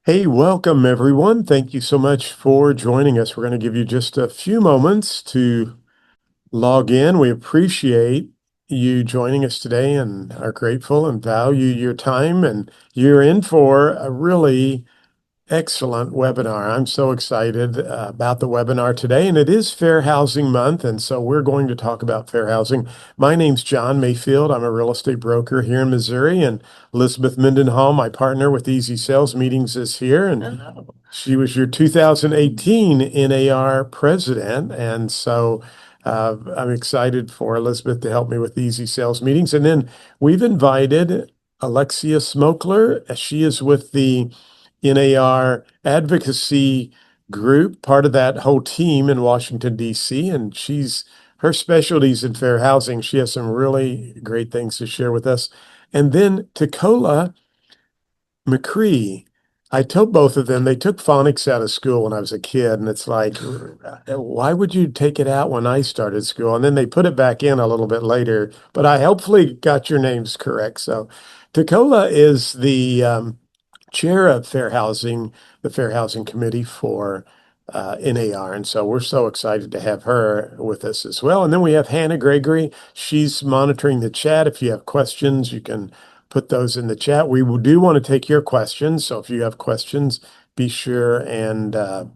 Hey, welcome everyone. Thank you so much for joining us. We're going to give you just a few moments to log in. We appreciate you joining us today and are grateful and value your time. And you're in for a really excellent webinar. I'm so excited about the webinar today, and it is Fair Housing Month, and so we're going to talk about fair housing. My name's John Mayfield. I'm a real estate broker here in Missouri, and Elizabeth Mendenhall, my partner with Easy Sales Meetings, is here, and she was your 2018 NAR president, and so I'm excited for Elizabeth to help me with Easy Sales Meetings. And then we've invited Alexia Smokler. She is with the NAR Advocacy group, part of that whole team in Washington, D.C., and her specialties in fair housing. She has some really great things to share with us. And then Tikola McCree. I told both of them they took phonics out of school when I was a kid, and it's like, why would you take it out when I started school? And then they put it back in a little bit later, but I hopefully got your names correct. So, Tikola is the chair of Fair Housing, the Fair Housing Committee for NAR. And so we're so excited to have her with us as well. And then we have Hannah Gregory. She's monitoring the chat. If you have questions, you can put those in the chat. We do want to take your questions. So if you have questions, be sure and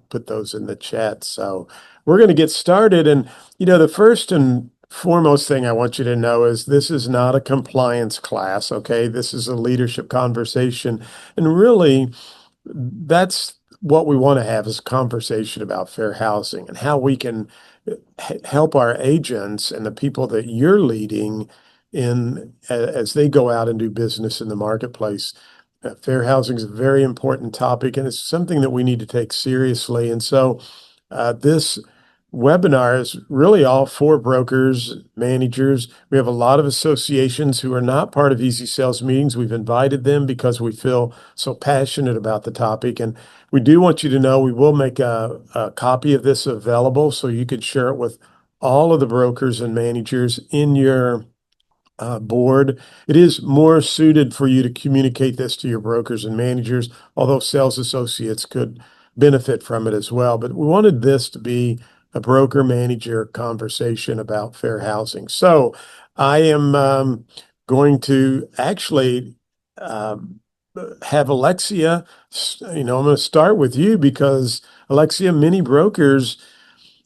put those in the chat. So we're going to get started. And, the first and foremost thing I want you to know is this is not a compliance class, okay? This is a leadership conversation. And really, that's what we want to have is a conversation about fair housing and how we can help our agents and the people that you're leading in as they go out and do business in the marketplace. Fair housing is a very important topic, and it's something that we need to take seriously. And so, this webinar is really all for brokers, managers. We have a lot of associations who are not part of Easy Sales Meetings. We've invited them because we feel so passionate about the topic. And we do want you to know we will make a copy of this available so you could share it with all of the brokers and managers in your board. It is more suited for you to communicate this to your brokers and managers, although sales associates could benefit from it as well. But we wanted this to be a broker manager conversation about fair housing. So I am going to actually have Alexia, I'm going to start with you because Alexia, many brokers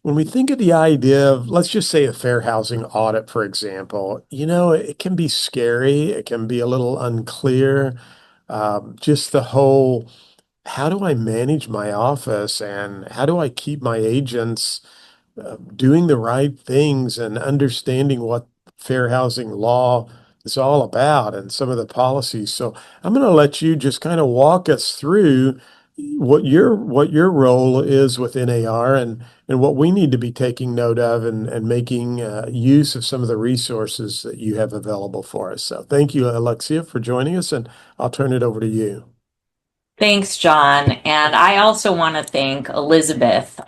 when we think of the idea of, let's just say a fair housing audit, for example, it can be scary. It can be a little unclear. Just the whole, how do I manage my office and how do I keep my agents doing the right things and understanding what fair housing law is all about and some of the policies. So I'm going to let you just kind of walk us through what your role is with NAR and what we need to be taking note of and making use of some of the resources that you have available for us. So thank you, Alexia, for joining us, and I'll turn it over to you. Thanks, John. And I also want to thank Elizabeth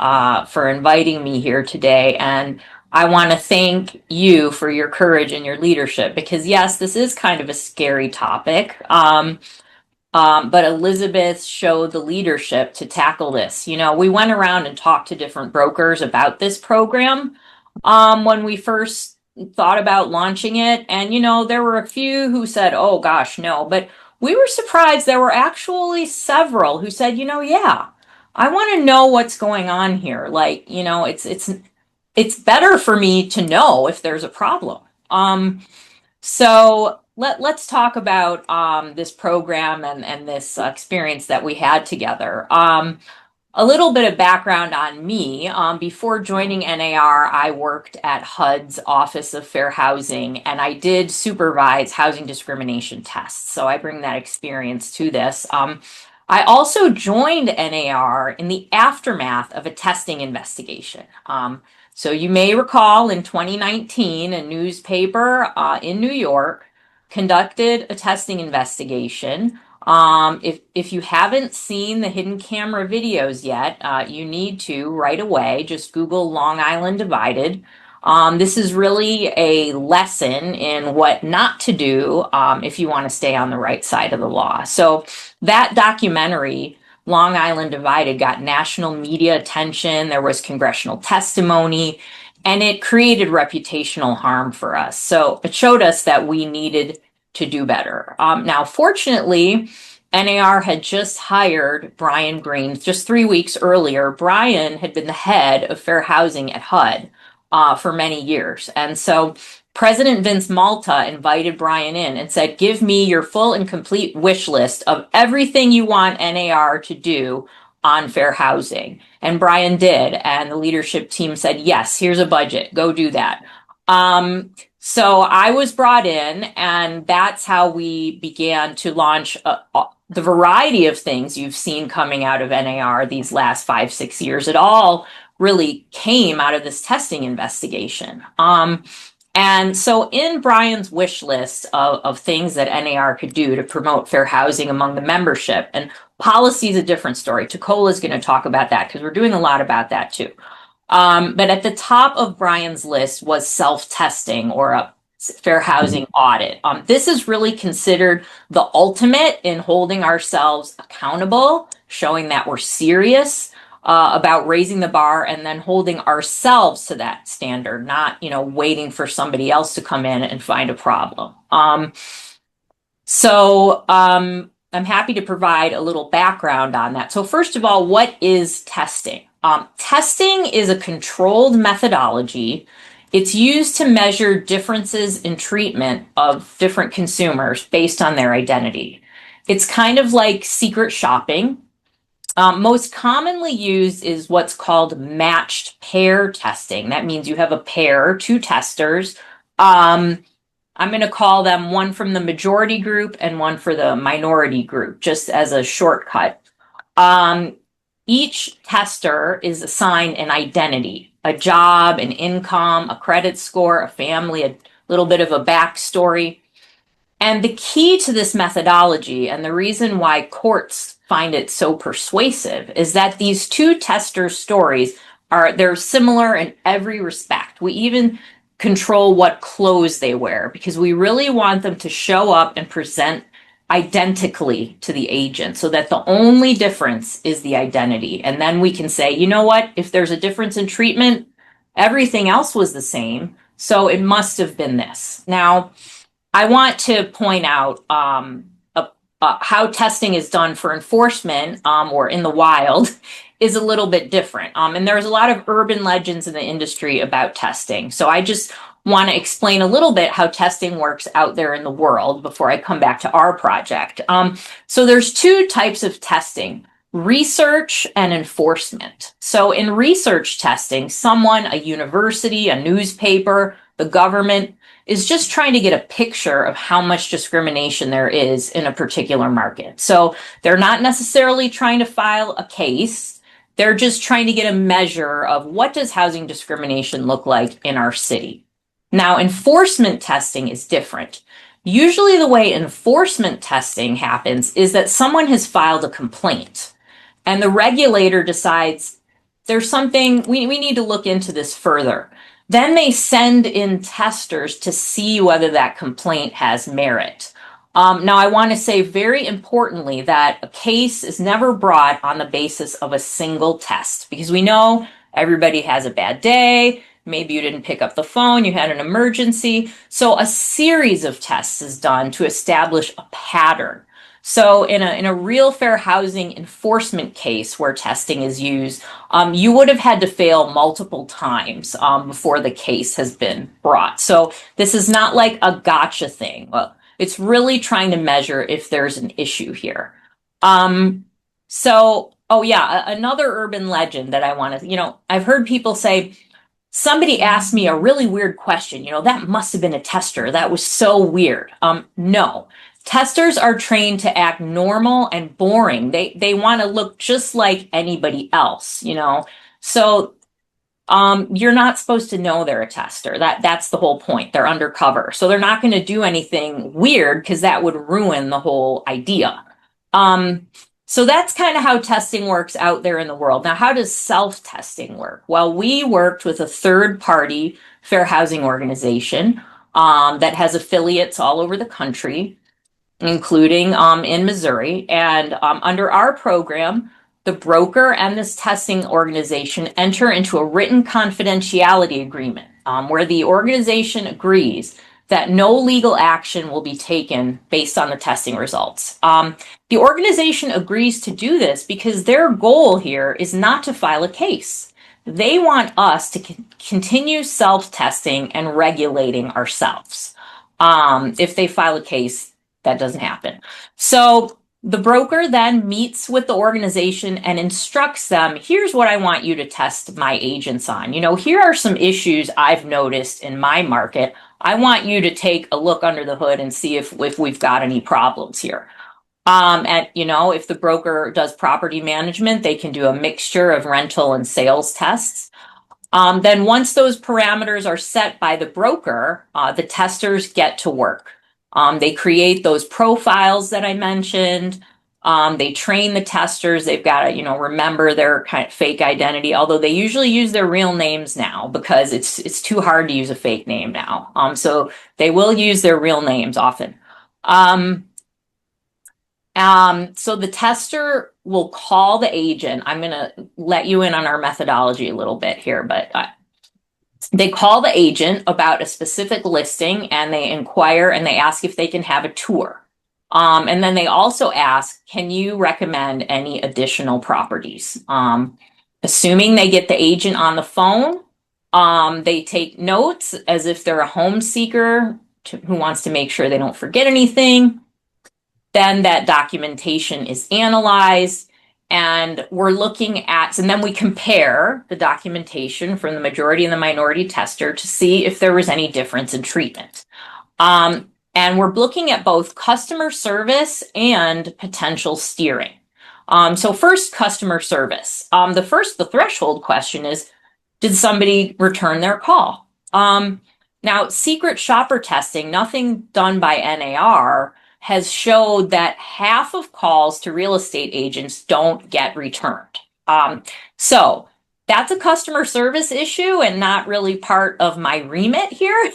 for inviting me here today. And I want to thank you for your courage and your leadership because, yes, this is kind of a scary topic. But Elizabeth showed the leadership to tackle this. We went around and talked to different brokers about this program when we first thought about launching it. And, there were a few who said, oh, gosh, no. But we were surprised there were actually several who said, yeah, I want to know what's going on here. Like, it's better for me to know if there's a problem. So let's talk about this program and this experience that we had together. A little bit of background on me. Before joining NAR, I worked at HUD's Office of Fair Housing, and I did supervise housing discrimination tests. So I bring that experience to this. I also joined NAR in the aftermath of a testing investigation. So you may recall in 2019, a newspaper in New York conducted a testing investigation. If you haven't seen the hidden camera videos yet, you need to right away. Just Google Long Island Divided. This is really a lesson in what not to do if you want to stay on the right side of the law. So that documentary Long Island Divided got national media attention. There was congressional testimony, and it created reputational harm for us. So it showed us that we needed to do better. Now, fortunately, NAR had just hired Brian Green just 3 weeks earlier. Brian had been the head of fair housing at HUD for many years. And so President Vince Malta invited Brian in and said, give me your full and complete wish list of everything you want NAR to do on fair housing. And Brian did. And the leadership team said, yes, here's a budget. Go do that. So I was brought in, and that's how we began to launch the variety of things you've seen coming out of NAR these last 5-6 years. It all really came out of this testing investigation. And so in Brian's wish list of things that NAR could do to promote fair housing among the membership, and policy is a different story. Tikola is going to talk about that because we're doing a lot about that too. But at the top of Brian's list was self-testing or a fair housing audit. This is really considered the ultimate in holding ourselves accountable, showing that we're serious about raising the bar and then holding ourselves to that standard, not, waiting for somebody else to come in and find a problem. I'm happy to provide a little background on that. So first of all, what is testing? Testing is a controlled methodology. It's used to measure differences in treatment of different consumers based on their identity. It's kind of like secret shopping. Most commonly used is what's called matched pair testing. That means you have a pair, two testers. I'm going to call them one from the majority group and one for the minority group, just as a shortcut. Each tester is assigned an identity, a job, an income, a credit score, a family, a little bit of a backstory. And the key to this methodology, and the reason why courts find it so persuasive, is that these two tester stories they're similar in every respect. We even control what clothes they wear because we really want them to show up and present identically to the agent so that the only difference is the identity. And then we can say, you know what, if there's a difference in treatment, everything else was the same, so it must have been this. Now, I want to point out how testing is done for enforcement or in the wild is a little bit different. And there's a lot of urban legends in the industry about testing. So I just want to explain a little bit how testing works out there in the world before I come back to our project. So there's two types of testing: research and enforcement. So in research testing, someone, a university, a newspaper, the government, is just trying to get a picture of how much discrimination there is in a particular market. So they're not necessarily trying to file a case. They're just trying to get a measure of what does housing discrimination look like in our city. Now, enforcement testing is different. Usually the way enforcement testing happens is that someone has filed a complaint and the regulator decides there's something, we need to look into this further. Then they send in testers to see whether that complaint has merit. Now, I want to say very importantly that a case is never brought on the basis of a single test because we know everybody has a bad day. Maybe you didn't pick up the phone, you had an emergency. So a series of tests is done to establish a pattern. So in a real fair housing enforcement case where testing is used, you would have had to fail multiple times before the case has been brought. So this is not like a gotcha thing. Well, it's really trying to measure if there's an issue here. Another urban legend that I want to, I've heard people say, somebody asked me a really weird question, that must have been a tester. That was so weird. No. Testers are trained to act normal and boring. They want to look just like anybody else, So you're not supposed to know they're a tester. That's the whole point. They're undercover. So they're not going to do anything weird because that would ruin the whole idea. So that's kind of how testing works out there in the world. Now, how does self-testing work? Well, we worked with a third-party fair housing organization that has affiliates all over the country. including in Missouri. And under our program, the broker and this testing organization enter into a written confidentiality agreement where the organization agrees that no legal action will be taken based on the testing results. The organization agrees to do this because their goal here is not to file a case. They want us to continue self-testing and regulating ourselves. If they file a case, that doesn't happen. So the broker then meets with the organization and instructs them, here's what I want you to test my agents on. Here are some issues I've noticed in my market. I want you to take a look under the hood and see if we've got any problems here. And if the broker does property management, they can do a mixture of rental and sales tests. Then once those parameters are set by the broker, the testers get to work. They create those profiles that I mentioned. They train the testers. They've got to, remember their kind of fake identity, although they usually use their real names now because it's too hard to use a fake name now. So they will use their real names often. So the tester will call the agent. I'm going to let you in on our methodology a little bit here, but they call the agent about a specific listing and they inquire and they ask if they can have a tour. And then they also ask, can you recommend any additional properties? Assuming they get the agent on the phone, they take notes as if they're a home seeker who wants to make sure they don't forget anything. Then that documentation is analyzed. And we're looking at, and then we compare the documentation from the majority and the minority tester to see if there was any difference in treatment. And we're looking at both customer service and potential steering. So first, customer service. The threshold question is, did somebody return their call? Now, secret shopper testing, nothing done by NAR, has showed that half of calls to real estate agents don't get returned. So that's a customer service issue and not really part of my remit here.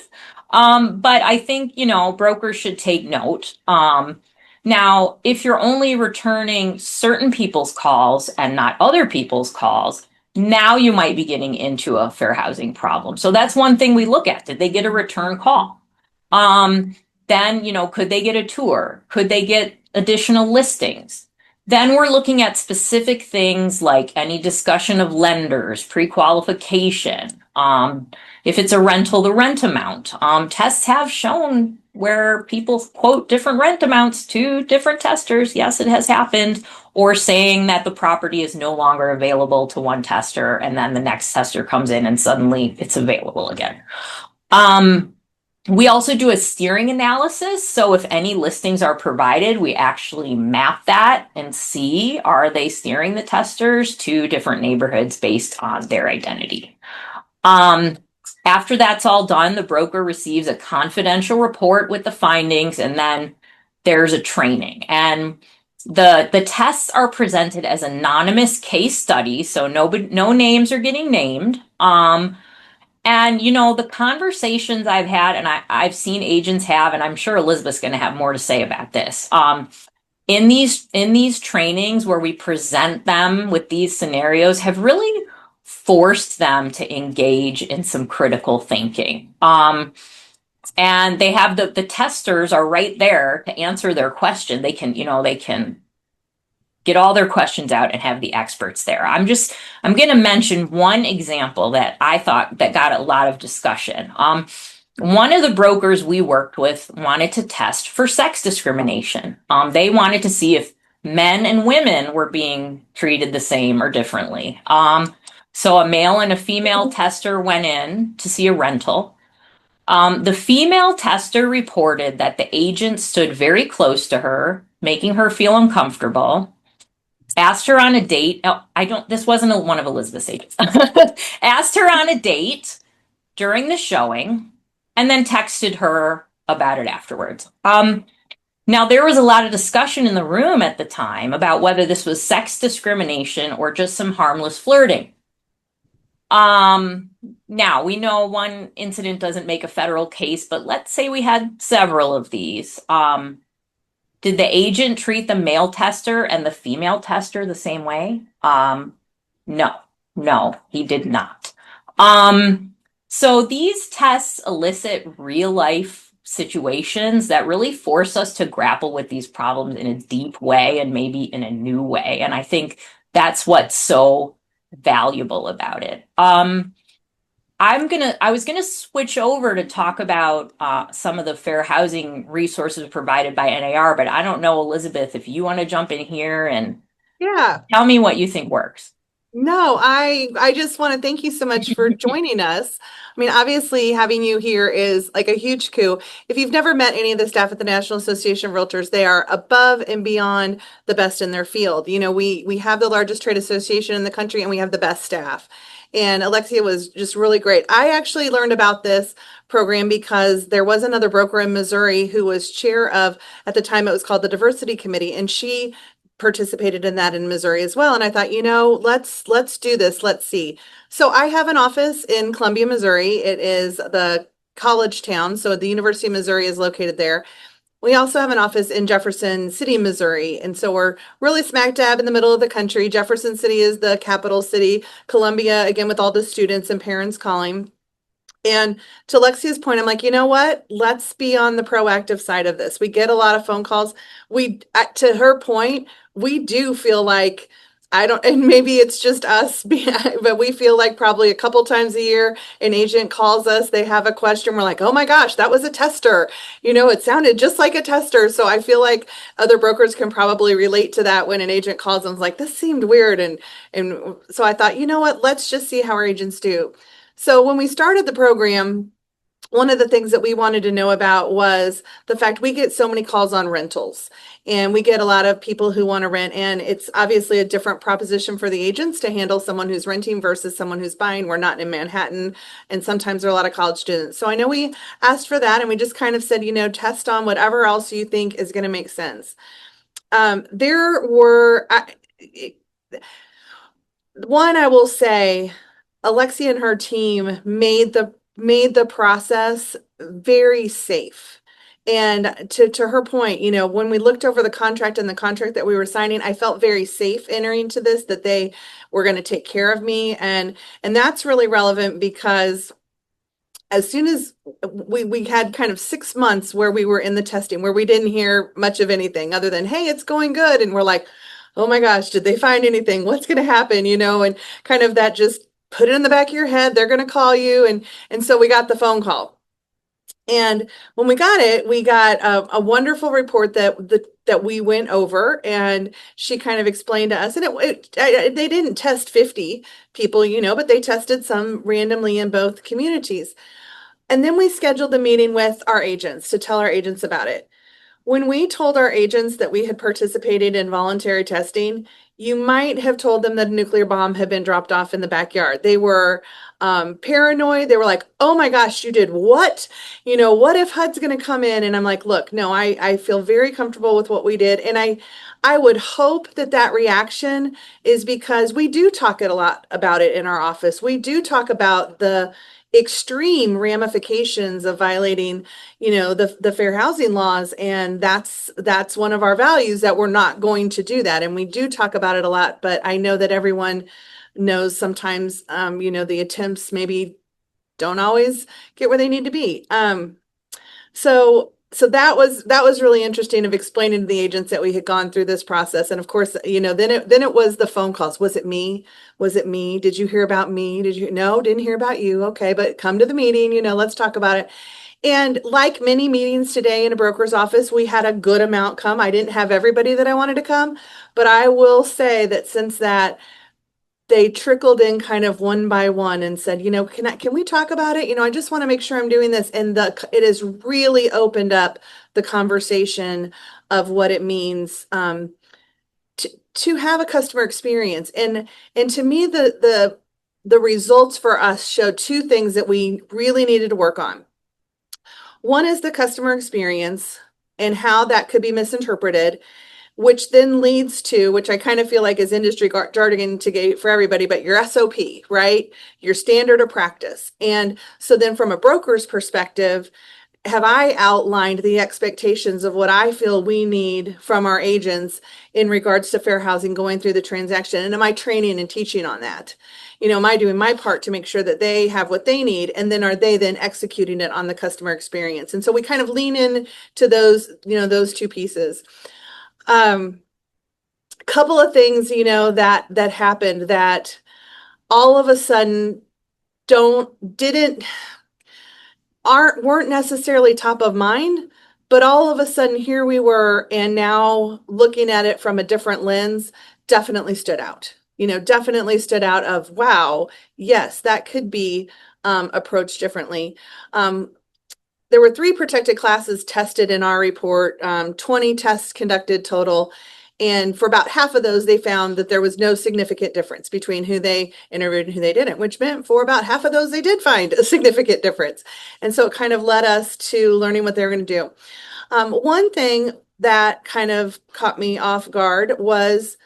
But I think, brokers should take note. Now, if you're only returning certain people's calls and not other people's calls, now you might be getting into a fair housing problem. So that's one thing we look at. Did they get a return call? Then, could they get a tour? Could they get additional listings? Then we're looking at specific things like any discussion of lenders, pre-qualification. If it's a rental, the rent amount. Tests have shown where people quote different rent amounts to different testers. Yes, it has happened. Or saying that the property is no longer available to one tester and then the next tester comes in and suddenly it's available again. We also do a steering analysis. So if any listings are provided, we actually map that and see, are they steering the testers to different neighborhoods based on their identity? After that's all done, the broker receives a confidential report with the findings, and then there's a training. And the tests are presented as anonymous case studies, so no names are getting named. And, the conversations I've had and I've seen agents have, and I'm sure Elizabeth's going to have more to say about this. In these trainings where we present them with these scenarios have really forced them to engage in some critical thinking. And they have the testers are right there to answer their question. They can get all their questions out and have the experts there. I'm going to mention one example that I thought that got a lot of discussion. One of the brokers we worked with wanted to test for sex discrimination. They wanted to see if men and women were being treated the same or differently. So a male and a female tester went in to see a rental. The female tester reported that the agent stood very close to her, making her feel uncomfortable. Asked her on a date. Oh, this wasn't one of Elizabeth's agents. Asked her on a date during the showing and then texted her about it afterwards. Now, there was a lot of discussion in the room at the time about whether this was sex discrimination or just some harmless flirting. Now, we know one incident doesn't make a federal case, but let's say we had several of these. Did the agent treat the male tester and the female tester the same way? No, no, he did not. So these tests elicit real life situations that really force us to grapple with these problems in a deep way and maybe in a new way. And I think that's what's so valuable about it. I was gonna switch over to talk about some of the fair housing resources provided by NAR, but I don't know, Elizabeth, if you want to jump in here and Yeah. tell me what you think works. No, I just want to thank you so much for joining us. I mean, obviously having you here is like a huge coup. If you've never met any of the staff at the National Association of Realtors, they are above and beyond the best in their field. You know, we have the largest trade association in the country and we have the best staff. And Alexia was just really great. I actually learned about this program because there was another broker in Missouri who was chair of, at the time it was called the Diversity Committee, and she participated in that in Missouri as well. And I thought, let's do this. Let's see. So I have an office in Columbia, Missouri. It is the college town. So the University of Missouri is located there. We also have an office in Jefferson City, Missouri. And so we're really smack dab in the middle of the country. Jefferson City is the capital city. Columbia, again, with all the students and parents calling. And to Lexia's point, I'm like, you know what? Let's be on the proactive side of this. We get a lot of phone calls. To her point, we do feel like, I don't, and maybe it's just us, but we feel like probably a couple times a year, an agent calls us, they have a question. We're like, oh my gosh, that was a tester. It sounded just like a tester. So I feel like other brokers can probably relate to that when an agent calls them like, this seemed weird. And so I thought, you know what? Let's just see how our agents do. So when we started the program, one of the things that we wanted to know about was the fact we get so many calls on rentals, and we get a lot of people who want to rent, and it's obviously a different proposition for the agents to handle someone who's renting versus someone who's buying. We're not in Manhattan, and sometimes there are a lot of college students. So I know we asked for that, and we just kind of said, test on whatever else you think is going to make sense. There were one, I will say, Alexia and her team made the process very safe. And to her point, when we looked over the contract and the contract that we were signing, I felt very safe entering into this, that they were going to take care of me. And that's really relevant because as soon as we had kind of 6 months where we were in the testing, where we didn't hear much of anything other than, hey, it's going good. And we're like, oh my gosh, did they find anything? What's going to happen? And kind of that, just put it in the back of your head. They're going to call you. And so we got the phone call. And when we got it, we got a wonderful report that we went over, and she kind of explained to us. And they didn't test 50 people, but they tested some randomly in both communities. And then we scheduled the meeting with our agents to tell our agents about it. When we told our agents that we had participated in voluntary testing, you might have told them that a nuclear bomb had been dropped off in the backyard. They were paranoid. They were like, oh my gosh, you did what? What if HUD's going to come in? And I'm like, look, no, I feel very comfortable with what we did. And I would hope that reaction is because we do talk a lot about it in our office. We do talk about the extreme ramifications of violating, the fair housing laws. And that's one of our values, that we're not going to do that. And we do talk about it a lot, but I know that everyone knows sometimes, the attempts maybe don't always get where they need to be. So that was really interesting, of explaining to the agents that we had gone through this process. And of course, then it was the phone calls. Was it me? Was it me? Did you hear about me? No, didn't hear about you. Okay, but come to the meeting, let's talk about it. And like many meetings today in a broker's office, we had a good amount come. I didn't have everybody that I wanted to come, but I will say that since that, they trickled in kind of one by one and said, can we talk about it? I just want to make sure I'm doing this. And it has really opened up the conversation of what it means to have a customer experience. And to me, the results for us showed two things that we really needed to work on. One is the customer experience and how that could be misinterpreted, which then leads to, which I kind of feel like is industry jargon for everybody, but your SOP, right? Your standard of practice. And so then from a broker's perspective, have I outlined the expectations of what I feel we need from our agents in regards to fair housing going through the transaction? And am I training and teaching on that? Am I doing my part to make sure that they have what they need? And then are they then executing it on the customer experience? And so we kind of lean in to those, those two pieces. Couple of things, that happened that all of a sudden weren't necessarily top of mind, but all of a sudden here we were, and now looking at it from a different lens, definitely stood out. Definitely stood out of, wow, yes, that could be approached differently. There were 3 protected classes tested in our report, 20 tests conducted total. And for about half of those, they found that there was no significant difference between who they interviewed and who they didn't, which meant for about half of those, they did find a significant difference. And so it kind of led us to learning what they were going to do. One thing that kind of caught me off guard was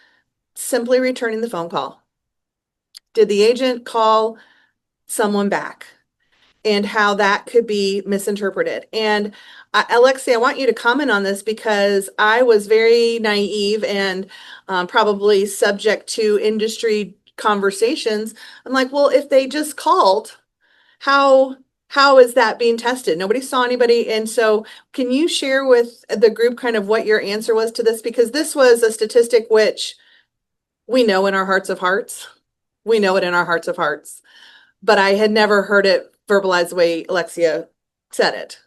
simply returning the phone call. Did the agent call someone back? And how that could be misinterpreted. And Alexia, I want you to comment on this because I was very naive and probably subject to industry conversations. I'm like, well, if they just called, how is that being tested? Nobody saw anybody. And so can you share with the group kind of what your answer was to this? Because this was a statistic which we know in our hearts of hearts. We know it in our hearts of hearts. But I had never heard it verbalized the way Alexia said it.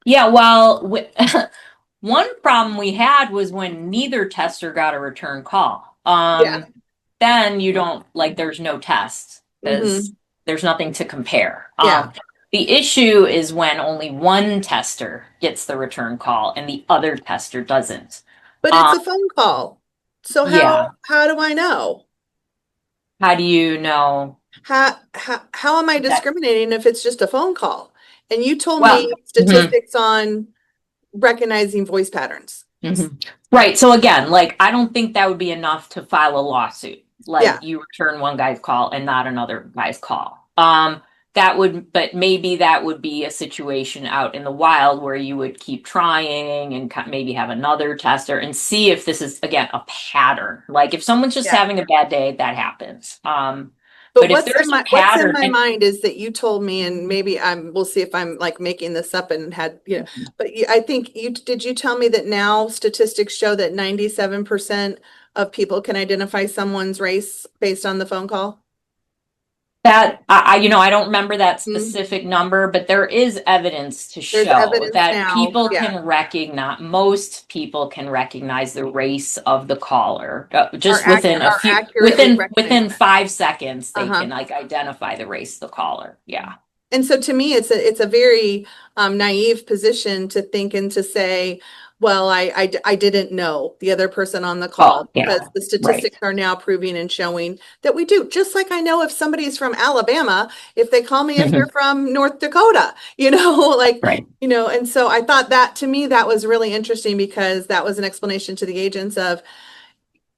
Yeah, well, one problem we had was when neither tester got a return call. Yeah. Then you don't, there's no test because Mhm. there's nothing to compare. Yeah. The issue is when only one tester gets the return call and the other tester doesn't. But it's a phone call. So Yeah. how do I know? How do you know How am I that? discriminating if it's just a phone call? And you told Well, me statistics on recognizing voice patterns. Right. So again, I don't think that would be enough to file a lawsuit. Yeah. You return one guy's call and not another guy's call. But maybe that would be a situation out in the wild where you would keep trying and maybe have another tester and see if this is, again, a pattern. If someone's just Yeah. having a bad day, that happens. But if there's a what's in pattern, my mind is that you told me, and maybe we'll see if I'm making this up and but I think did you tell me that now statistics show that 97% of people can identify someone's race based on the phone call? that I don't remember that specific number, but there is evidence to There's show evidence that now. Yeah. most people can recognize the race of the caller. Just Are accurately within recognized. 5 seconds, they Uh-huh. can identify the race of the caller. Yeah. And so to me, it's a very naive position to think and to say, well, I didn't know the other person on the call Oh, yeah. because the statistics are now proving and showing that we do. Just like I know if somebody's from Alabama, if they call me if they're from North Dakota, Right. and so I thought that to me, that was really interesting because that was an explanation to the agents of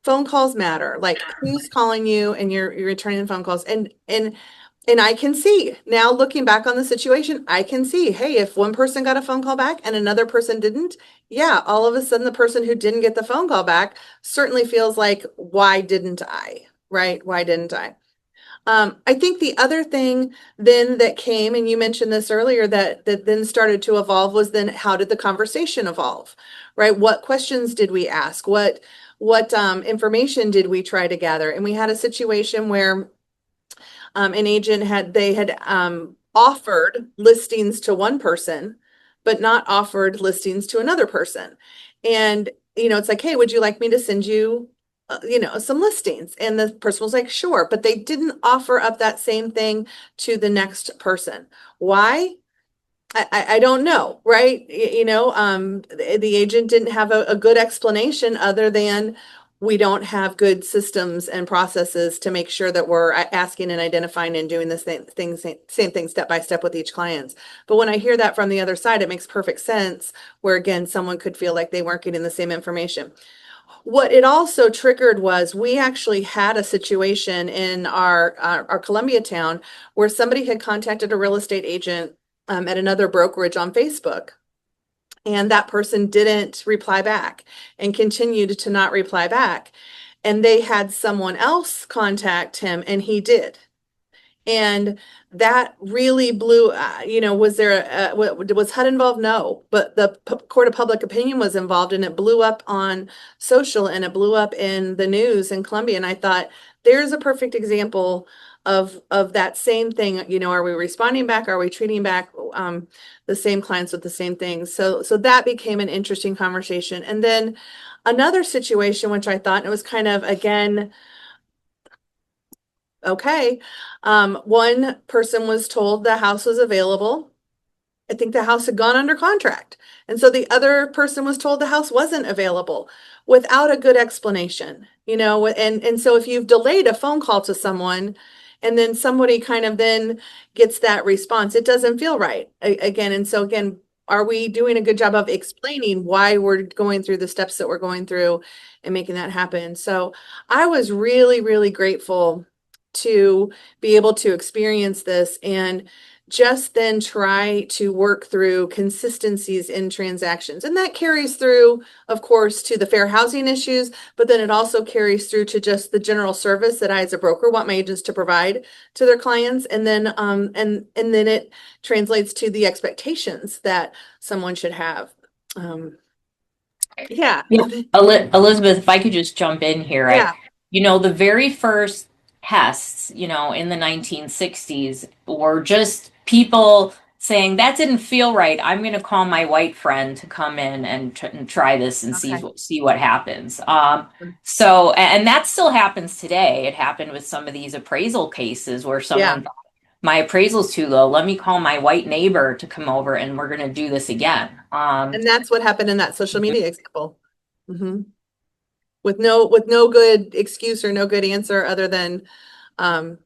phone calls matter. Like who's calling you and you're returning phone calls. And I can see now looking back on the situation, I can see, hey, if one person got a phone call back and another person didn't, yeah, all of a sudden the person who didn't get the phone call back certainly feels like, why didn't I? Right? Why didn't I? I think the other thing then that came, and you mentioned this earlier, that then started to evolve was then how did the conversation evolve? Right? What questions did we ask? What information did we try to gather? And we had a situation where an agent had offered listings to one person, but not offered listings to another person. And it's like, hey, would you like me to send you some listings? And the person was like, sure, but they didn't offer up that same thing to the next person. Why? I don't know, right? The agent didn't have a good explanation other than we don't have good systems and processes to make sure that we're asking and identifying and doing the same thing step by step with each client. But when I hear that from the other side, it makes perfect sense where again, someone could feel like they weren't getting the same information. What it also triggered was we actually had a situation in our Columbia town where somebody had contacted a real estate agent at another brokerage on Facebook. And that person didn't reply back and continued to not reply back. And they had someone else contact him, and he did. And that really blew, was there, was HUD involved? No, but the court of public opinion was involved, and it blew up on social, and it blew up in the news in Columbia. And I thought, there's a perfect example of that same thing. Are we responding back? Are we treating back the same clients with the same things? So that became an interesting conversation. And then another situation, which I thought, it was kind of, again, okay. One person was told the house was available. I think the house had gone under contract. And so the other person was told the house wasn't available without a good explanation, and so if you've delayed a phone call to someone and then somebody kind of then gets that response, it doesn't feel right again. And so again, are we doing a good job of explaining why we're going through the steps that we're going through and making that happen? So I was really, really grateful to be able to experience this and just then try to work through consistencies in transactions. And that carries through, of course, to the fair housing issues, but then it also carries through to just the general service that I as a broker want my agents to provide to their clients. And then and then it translates to the expectations that someone should have. Yeah. Elizabeth, if I could just jump in here, Yeah. the very first tests, in the 1960s were just people saying that didn't feel right. I'm going to call my white friend to come in and try this and Okay. see what happens. So, and that still happens today. It happened with some of these appraisal cases where someone thought, my appraisal's too low. Let me call my white neighbor to come over and we're going to do this again. And that's what happened in that social media example. With no good excuse or no good answer other than and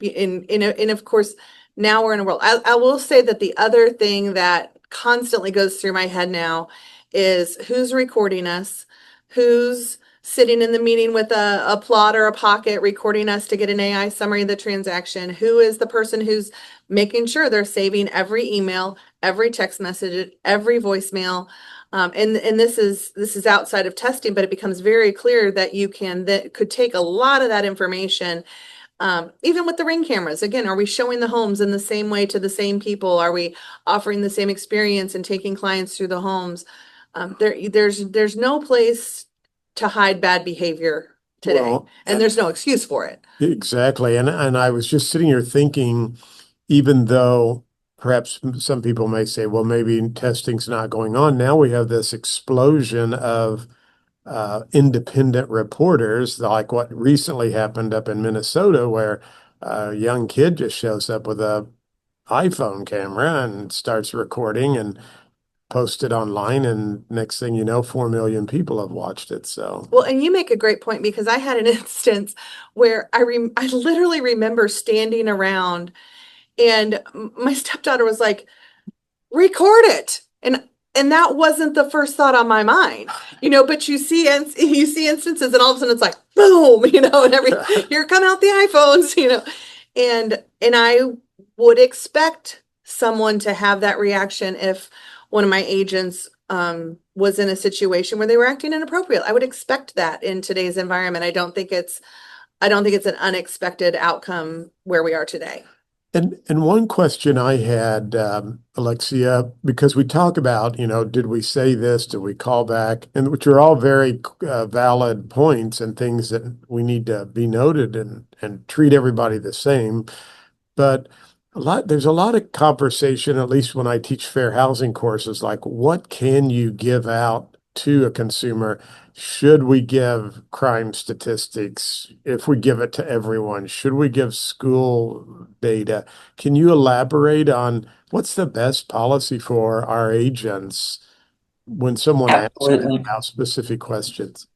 of course now we're in a world. I will say that the other thing that constantly goes through my head now is who's recording us, who's sitting in the meeting with a plot or a pocket recording us to get an AI summary of the transaction, who is the person who's making sure they're saving every email, every text message, every voicemail. And this is outside of testing, but it becomes very clear that that could take a lot of that information. Even with the Ring cameras, again, are we showing the homes in the same way to the same people? Are we offering the same experience and taking clients through the homes? There's no place to hide bad behavior today, and there's no excuse for it. Exactly. And I was just sitting here thinking, even though perhaps some people may say, well, maybe testing's not going on. Now we have this explosion of independent reporters, like what recently happened up in Minnesota, where a young kid just shows up with a iPhone camera and starts recording and posts it online, and next thing you know, 4 million people have watched it. So, well, and you make a great point, because I had an instance where I literally remember standing around, and my stepdaughter was like, record it. And that wasn't the first thought on my mind, but you see instances, and all of a sudden it's like, boom, and here come out the iPhones, and I would expect someone to have that reaction if one of my agents was in a situation where they were acting inappropriate. I would expect that in today's environment. I don't think it's an unexpected outcome where we are today. And one question I had, Alexia, because we talk about, did we say this? Did we call back? And which are all very valid points and things that we need to be noted and treat everybody the same. But there's a lot of conversation, at least when I teach fair housing courses, like what can you give out to a consumer? Should we give crime statistics? If we give it to everyone, should we give school data? Can you elaborate on what's the best policy for our agents when someone asks Absolutely. about specific questions?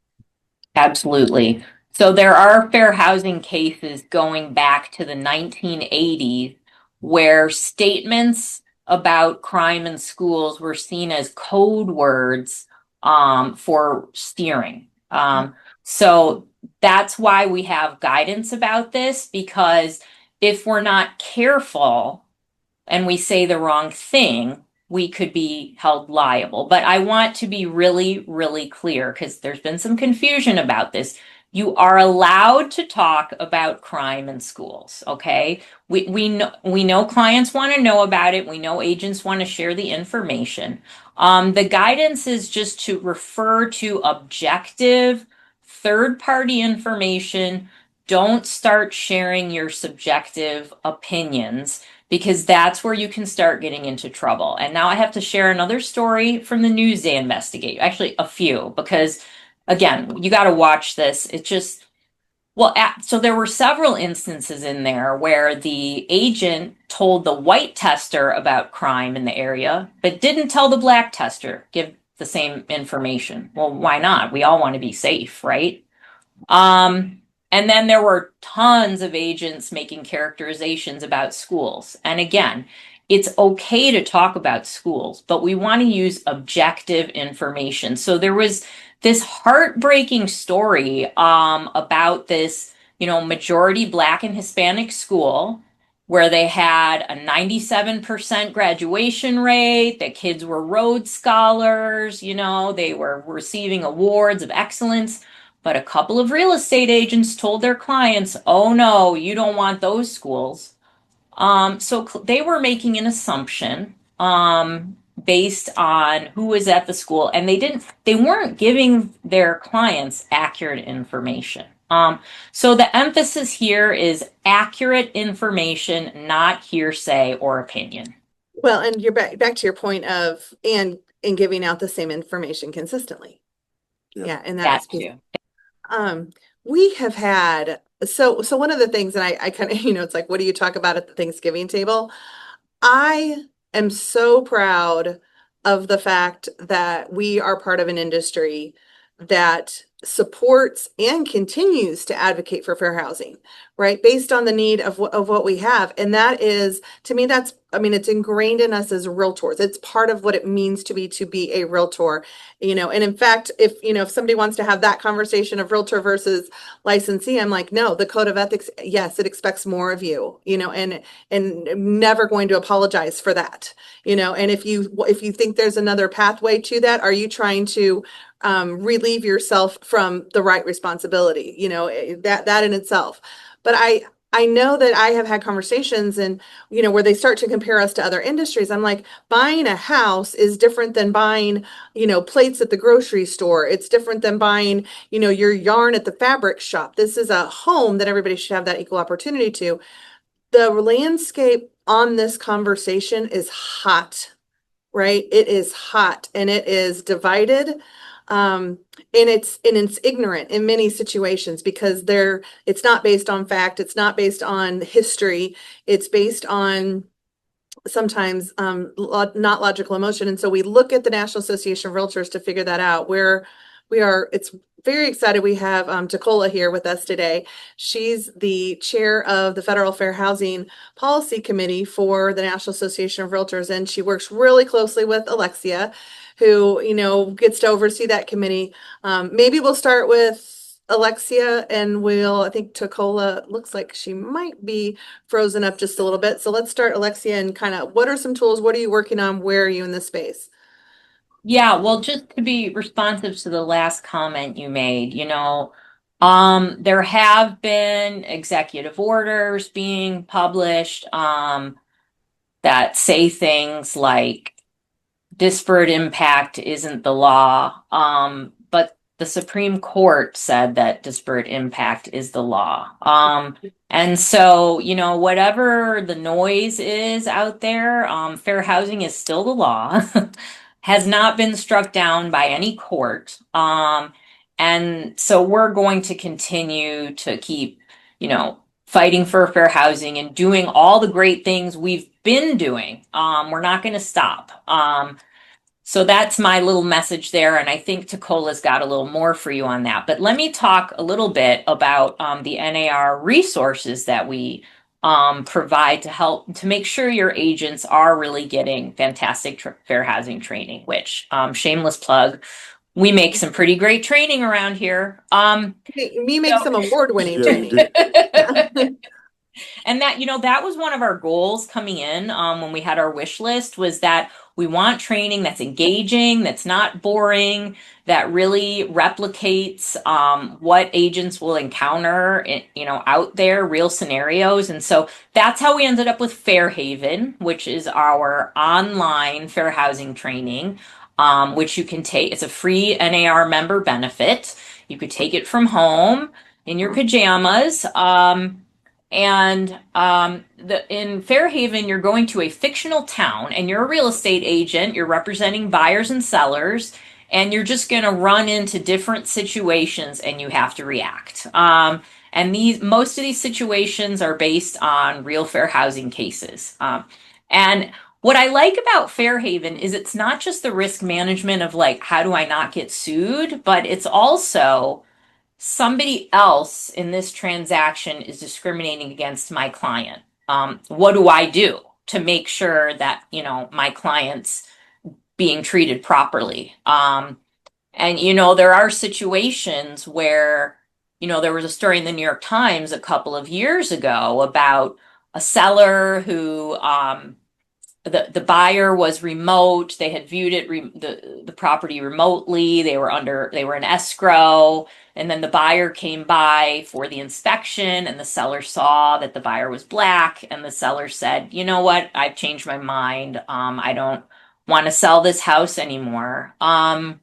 Absolutely. So there are fair housing cases going back to the 1980s where statements about crime in schools were seen as code words for steering. So that's why we have guidance about this, because if we're not careful, and we say the wrong thing, we could be held liable. But I want to be really, really clear because there's been some confusion about this. You are allowed to talk about crime in schools, okay? We know clients want to know about it. We know agents want to share the information. The guidance is just to refer to objective third-party information. Don't start sharing your subjective opinions because that's where you can start getting into trouble. And now I have to share another story from the Newsday investigation, actually a few, because again, you got to watch this. It's just, well, so there were several instances in there where the agent told the white tester about crime in the area, but didn't tell the black tester, give the same information. Well, why not? We all want to be safe, right? And then there were tons of agents making characterizations about schools. And again, it's okay to talk about schools, but we want to use objective information. So there was this heartbreaking story about this, majority Black and Hispanic school where they had a 97% graduation rate, that kids were Rhodes Scholars, they were receiving awards of excellence. But a couple of real estate agents told their clients, oh no, you don't want those schools. So they were making an assumption based on who was at the school, and they weren't giving their clients accurate information. So the emphasis here is accurate information, not hearsay or opinion. Well, and you're back to your point of and giving out the same information consistently. Yeah, and That that's too. We have had so one of the things, and I kind of, it's like, what do you talk about at the Thanksgiving table? I am so proud of the fact that we are part of an industry that supports and continues to advocate for fair housing, right? Based on the need of what we have. And that is, to me, it's ingrained in us as realtors. It's part of what it means to be a realtor, and in fact, if somebody wants to have that conversation of realtor versus licensee, I'm like, no, the code of ethics, yes, it expects more of you, and never going to apologize for that, and if you think there's another pathway to that, are you trying to relieve yourself from the right responsibility, that in itself. But I know that I have had conversations and, where they start to compare us to other industries. I'm like, buying a house is different than buying, plates at the grocery store. It's different than buying, your yarn at the fabric shop. This is a home that everybody should have that equal opportunity to. The landscape on this conversation is hot, right? It is hot and it is divided. And it's ignorant in many situations because it's not based on fact, it's not based on history, it's based on sometimes not logical emotion. And so we look at the National Association of Realtors to figure that out. Where we are, it's very excited. We have Tikola here with us today. She's the chair of the Federal Fair Housing Policy Committee for the National Association of Realtors, and she works really closely with Alexia, who gets to oversee that committee. Maybe we'll start with Alexia, and I think Tikola looks like she might be frozen up just a little bit. So let's start, Alexia, and kind of what are some tools? What are you working on? Where are you in this space? Yeah, well, just to be responsive to the last comment you made, there have been executive orders being published that say things like disparate impact isn't the law, but the Supreme Court said that disparate impact is the law. And so, whatever the noise is out there, fair housing is still the law. Has not been struck down by any court. And so we're going to continue to keep, fighting for fair housing and doing all the great things we've been doing. We're not going to stop. So that's my little message there. And I think Tikola's got a little more for you on that. But let me talk a little bit about the NAR resources that we provide to help to make sure your agents are really getting fantastic fair housing training, which shameless plug, we make some pretty great training around here. We make some award-winning training. And that, that was one of our goals coming in when we had our wish list was that we want training that's engaging, that's not boring, that really replicates what agents will encounter, out there, real scenarios. And so that's how we ended up with Fairhaven, which is our online fair housing training, which you can take. It's a free NAR member benefit. You could take it from home in your pajamas. In Fairhaven, you're going to a fictional town and you're a real estate agent. You're representing buyers and sellers, and you're just going to run into different situations and you have to react. And most of these situations are based on real fair housing cases. And what I like about Fairhaven is it's not just the risk management of like, how do I not get sued, but it's also somebody else in this transaction is discriminating against my client. What do I do to make sure that, my client's being treated properly? And, there are situations where, there was a story in the New York Times a couple of years ago about a seller who, the buyer was remote. They had viewed the property remotely. They were in escrow, and then the buyer came by for the inspection, and the seller saw that the buyer was black, and the seller said, "You know what? I've changed my mind. I don't want to sell this house anymore." And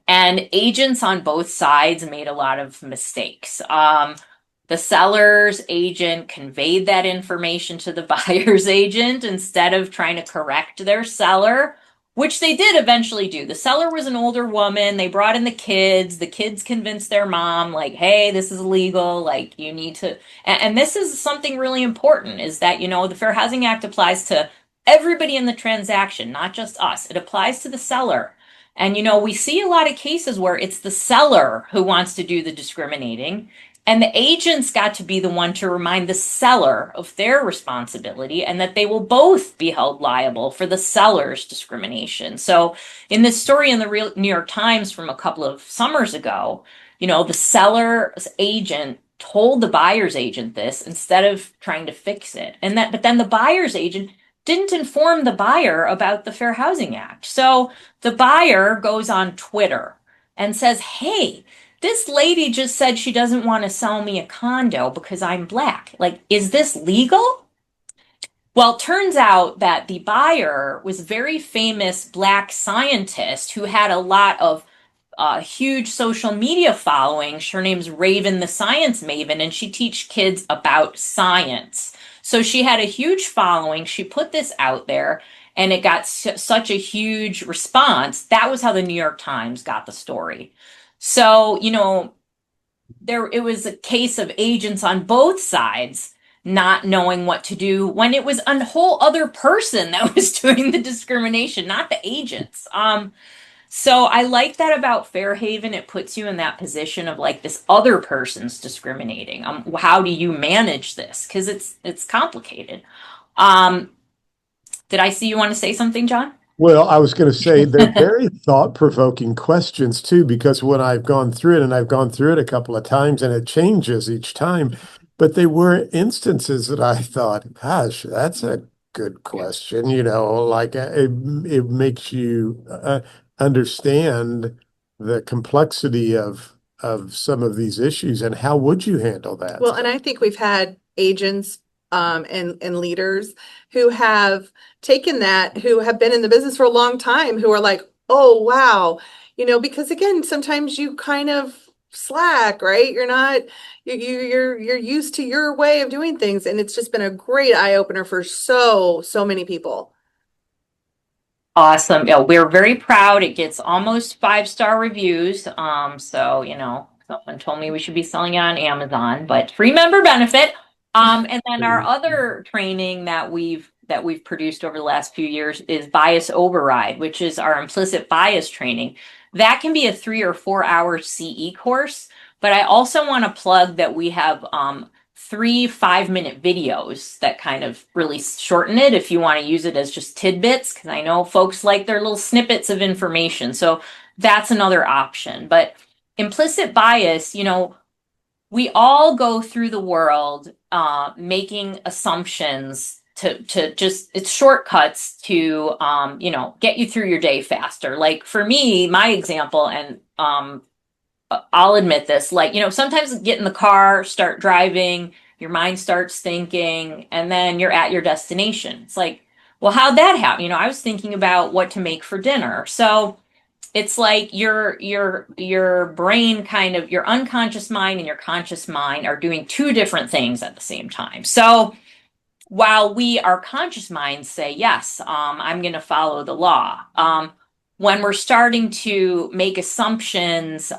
agents on both sides made a lot of mistakes. The seller's agent conveyed that information to the buyer's agent instead of trying to correct their seller, which they did eventually do. The seller was an older woman. They brought in the kids. The kids convinced their mom, like, hey, this is illegal. Like, you need to. And this is something really important is that, the Fair Housing Act applies to everybody in the transaction, not just us. It applies to the seller. And, we see a lot of cases where it's the seller who wants to do the discriminating. And the agent's got to be the one to remind the seller of their responsibility and that they will both be held liable for the seller's discrimination. So in this story in the New York Times from a couple of summers ago, the seller's agent told the buyer's agent this instead of trying to fix it. But then the buyer's agent didn't inform the buyer about the Fair Housing Act. So the buyer goes on Twitter and says, hey, this lady just said she doesn't want to sell me a condo because I'm black. Like, is this legal? Well, it turns out that the buyer was a very famous black scientist who had a lot of huge social media following. Her name's Raven the Science Maven, and she teaches kids about science. So she had a huge following. She put this out there, and it got such a huge response. That was how the New York Times got the story. So, it was a case of agents on both sides not knowing what to do when it was a whole other person that was doing the discrimination, not the agents. So I like that about Fairhaven. It puts you in that position of like this other person's discriminating. How do you manage this? Because it's complicated. Did I see you want to say something, John? Well, I was going to say they're very thought-provoking questions too, because when I've gone through it, and I've gone through it a couple of times, and it changes each time, but they were instances that I thought, gosh, that's a good question. Like it makes you understand the complexity of some of these issues, and how would you handle that? Well, and I think we've had agents and leaders who have taken that, who have been in the business for a long time, who are like, oh, wow, because again, sometimes you kind of slack, right? You're used to your way of doing things. And it's just been a great eye opener for so many people. Awesome. Yeah, we're very proud. It gets almost 5-star reviews. So, someone told me we should be selling it on Amazon, but free member benefit. And then our other training that we've produced over the last few years is bias override, which is our implicit bias training. That can be a 3 or 4 hour CE course, but I also want to plug that we have 3 5-minute videos that kind of really shorten it if you want to use it as just tidbits, because I know folks like their little snippets of information. So that's another option. But implicit bias, we all go through the world making assumptions to just it's shortcuts to get you through your day faster. Like for me, my example, and I'll admit this, like, sometimes get in the car, start driving, your mind starts thinking, and then you're at your destination. It's like, well, how'd that happen? I was thinking about what to make for dinner. So it's like your brain kind of your unconscious mind and your conscious mind are doing two different things at the same time. So while our conscious minds say, yes, I'm going to follow the law, when we're starting to make assumptions,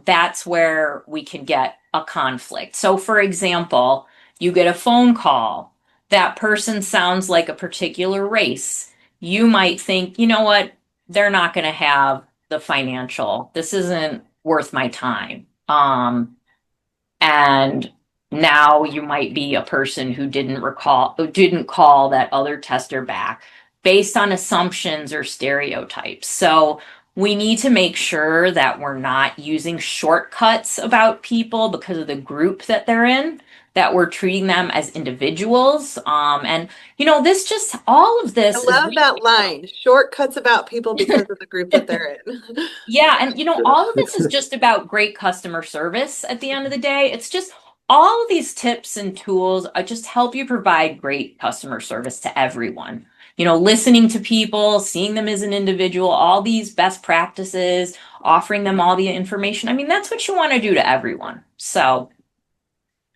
that's where we can get a conflict. So, for example, you get a phone call, that person sounds like a particular race. You might think, you know what, they're not going to have the financial, this isn't worth my time. And now you might be a person who didn't call that other tester back based on assumptions or stereotypes. So we need to make sure that we're not using shortcuts about people because of the group that they're in, that we're treating them as individuals. And this just all of I this is love that line, shortcuts about people because of the group that they're in. yeah, and all of this is just about great customer service at the end of the day. It's just all of these tips and tools just help you provide great customer service to everyone. Listening to people, seeing them as an individual, all these best practices, offering them all the information. I mean, that's what you want to do to everyone. So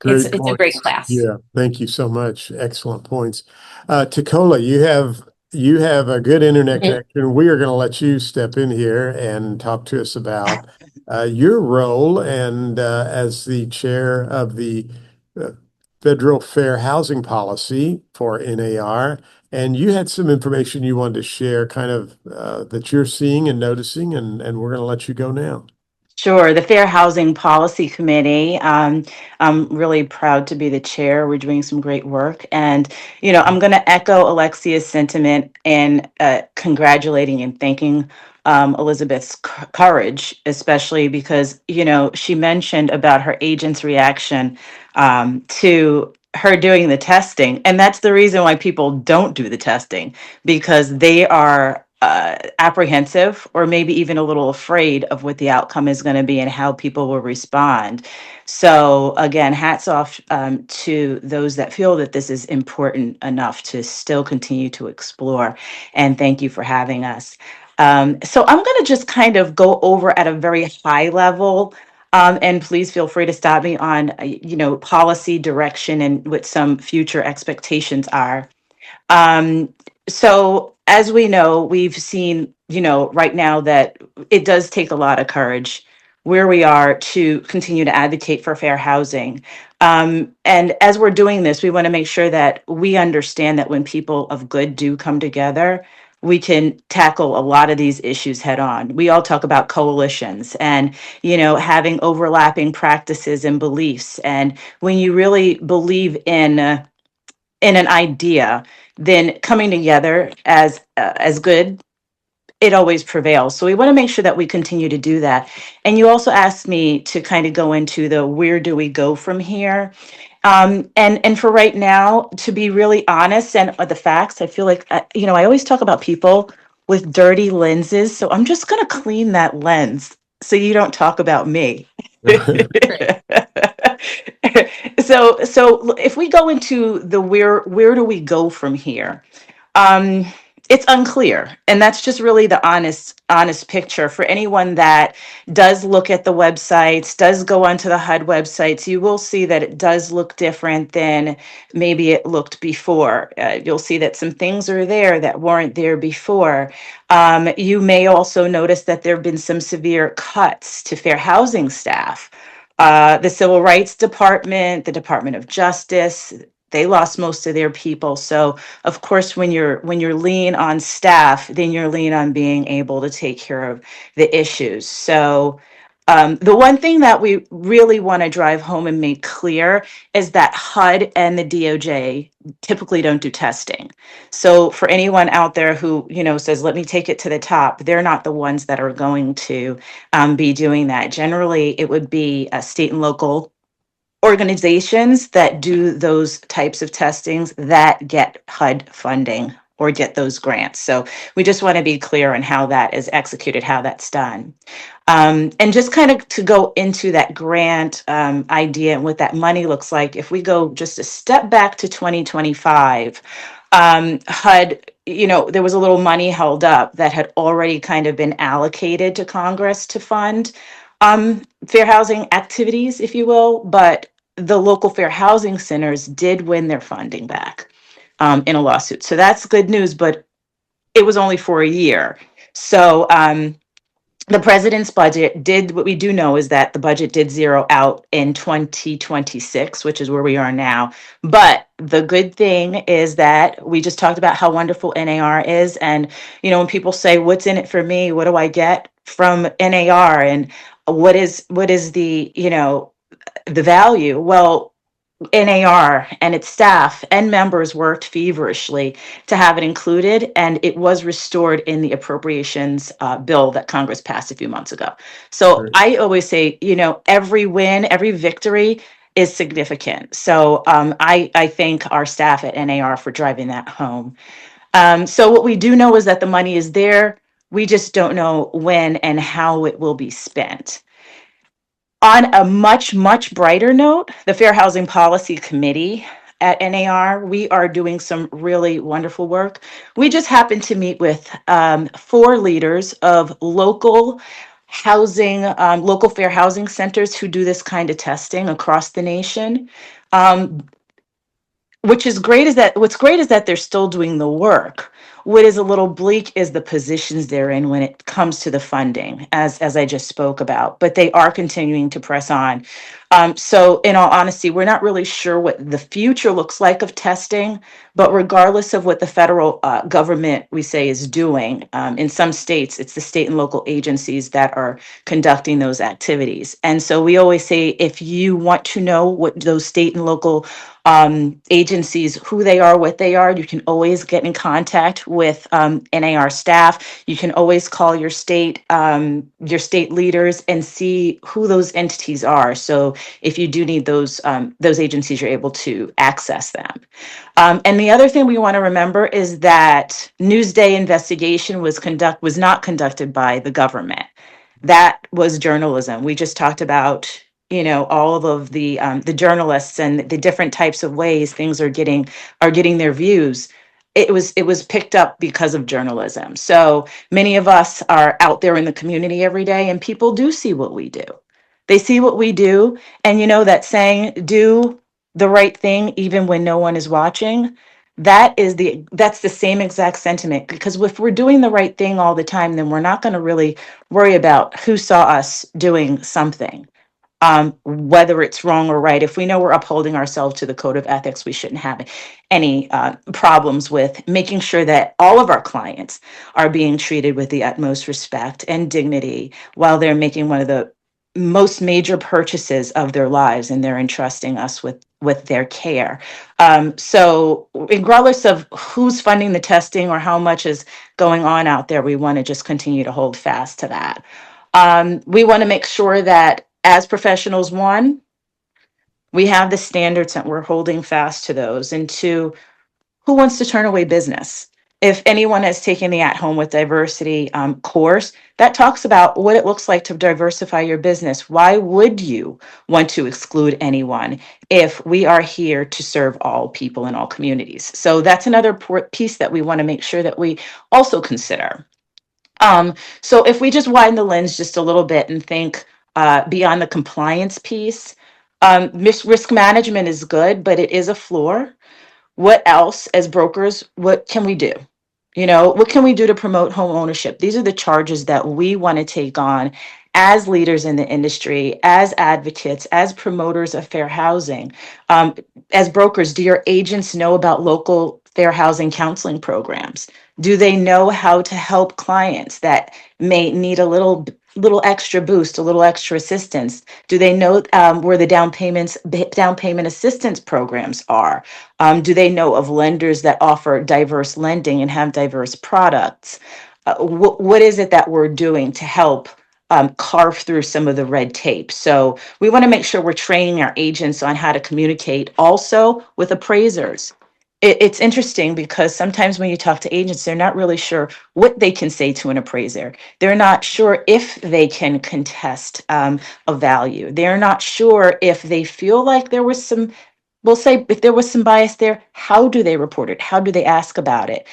it's Great a great points. class. Yeah, thank you so much. Excellent points. Tikola, you have a good internet Mhm. connection. We are going to let you step in here and talk to us about your role and as the chair of the uh, Federal Fair Housing Policy for NAR. And you had some information you wanted to share, kind of that you're seeing and noticing, and we're going to let you go now. Sure. The Fair Housing Policy Committee. I'm really proud to be the chair. We're doing some great work. And, I'm going to echo Alexia's sentiment and congratulating and thanking Elizabeth's courage, especially because, she mentioned about her agent's reaction to her doing the testing. And that's the reason why people don't do the testing, because they are apprehensive or maybe even a little afraid of what the outcome is going to be and how people will respond. So, again, hats off to those that feel that this is important enough to still continue to explore. And thank you for having us. So, I'm going to just kind of go over at a very high level. And please feel free to stop me on, policy direction and what some future expectations are. Um, so as we know, we've seen, right now that it does take a lot of courage where we are to continue to advocate for fair housing. And as we're doing this, we want to make sure that we understand that when people of good do come together, we can tackle a lot of these issues head on. We all talk about coalitions and, having overlapping practices and beliefs. And when you really believe in an idea, then coming together as good, it always prevails. So we want to make sure that we continue to do that. And you also asked me to kind of go into the where do we go from here. And for right now, to be really honest and the facts, I feel like I always talk about people with dirty lenses. So I'm just going to clean that lens so you don't talk about me. Great. So if we go into the where do we go from here? Um, it's unclear, and that's just really the honest picture for anyone that does look at the websites, does go onto the HUD websites. You will see that it does look different than maybe it looked before. You'll see that some things are there that weren't there before. You may also notice that there have been some severe cuts to fair housing staff. The Civil Rights Department, the Department of Justice, they lost most of their people. So of course, when you're lean on staff, then you're lean on being able to take care of the issues. So the one thing that we really want to drive home and make clear is that HUD and the DOJ typically don't do testing. So for anyone out there who says, "Let me take it to the top," they're not the ones that are going to be doing that. Generally, it would be a state and local organizations that do those types of testings that get HUD funding or get those grants. So we just want to be clear on how that is executed, how that's done. And just kind of to go into that grant idea and what that money looks like, if we go just a step back to 2025, HUD, there was a little money held up that had already kind of been allocated to Congress to fund fair housing activities, if you will, but the local fair housing centers did win their funding back in a lawsuit. So that's good news, but it was only for a year. So the president's budget did, what we do know is that the budget did zero out in 2026, which is where we are now. But the good thing is that we just talked about how wonderful NAR is. And, when people say, what's in it for me? What do I get from NAR? And what is the, the value? Well, NAR and its staff and members worked feverishly to have it included, and it was restored in the appropriations bill that Congress passed a few months ago. So Great. I always say, every win, every victory is significant. So I thank our staff at NAR for driving that home. So what we do know is that the money is there. We just don't know when and how it will be spent. On a much, much brighter note, the Fair Housing Policy Committee at NAR, we are doing some really wonderful work. We just happened to meet with 4 leaders of local housing, local fair housing centers who do this kind of testing across the nation. What's great is that they're still doing the work. What is a little bleak is the positions they're in when it comes to the funding, as I just spoke about, but they are continuing to press on. So in all honesty, we're not really sure what the future looks like of testing, but regardless of what the federal government, we say, is doing, in some states, it's the state and local agencies that are conducting those activities. And so we always say, if you want to know what those state and local agencies, who they are, what they are, you can always get in contact with NAR staff. You can always call your state leaders and see who those entities are. So if you do need those agencies, you're able to access them. And the other thing we want to remember is that Newsday investigation was not conducted by the government. That was journalism. We just talked about, all of the journalists and the different types of ways things are getting their views. It was picked up because of journalism. So many of us are out there in the community every day, and people do see what we do. They see what we do, and that saying, "Do the right thing even when no one is watching." That's the same exact sentiment, because if we're doing the right thing all the time, then we're not going to really worry about who saw us doing something, whether it's wrong or right. If we know we're upholding ourselves to the code of ethics, we shouldn't have any problems with making sure that all of our clients are being treated with the utmost respect and dignity while they're making one of the most major purchases of their lives, and they're entrusting us with their care. So regardless of who's funding the testing or how much is going on out there, we want to just continue to hold fast to that. We want to make sure that as professionals, 1, we have the standards and we're holding fast to those. And 2, who wants to turn away business? If anyone has taken the At Home with Diversity course, that talks about what it looks like to diversify your business. Why would you want to exclude anyone if we are here to serve all people in all communities? So that's another piece that we want to make sure that we also consider. So if we just widen the lens just a little bit and think beyond the compliance piece, risk management is good, but it is a floor. What else, as brokers, what can we do? What can we do to promote home ownership? These are the charges that we want to take on as leaders in the industry, as advocates, as promoters of fair housing. As brokers, do your agents know about local fair housing counseling programs? Do they know how to help clients that may need a little extra boost, a little extra assistance? Do they know where the down payment assistance programs are? Do they know of lenders that offer diverse lending and have diverse products? What is it that we're doing to help carve through some of the red tape. So we want to make sure we're training our agents on how to communicate also with appraisers. It's interesting because sometimes when you talk to agents, they're not really sure what they can say to an appraiser. They're not sure if they can contest a value. They're not sure if they feel like there was some, we'll say if there was some bias there, how do they report it? How do they ask about it?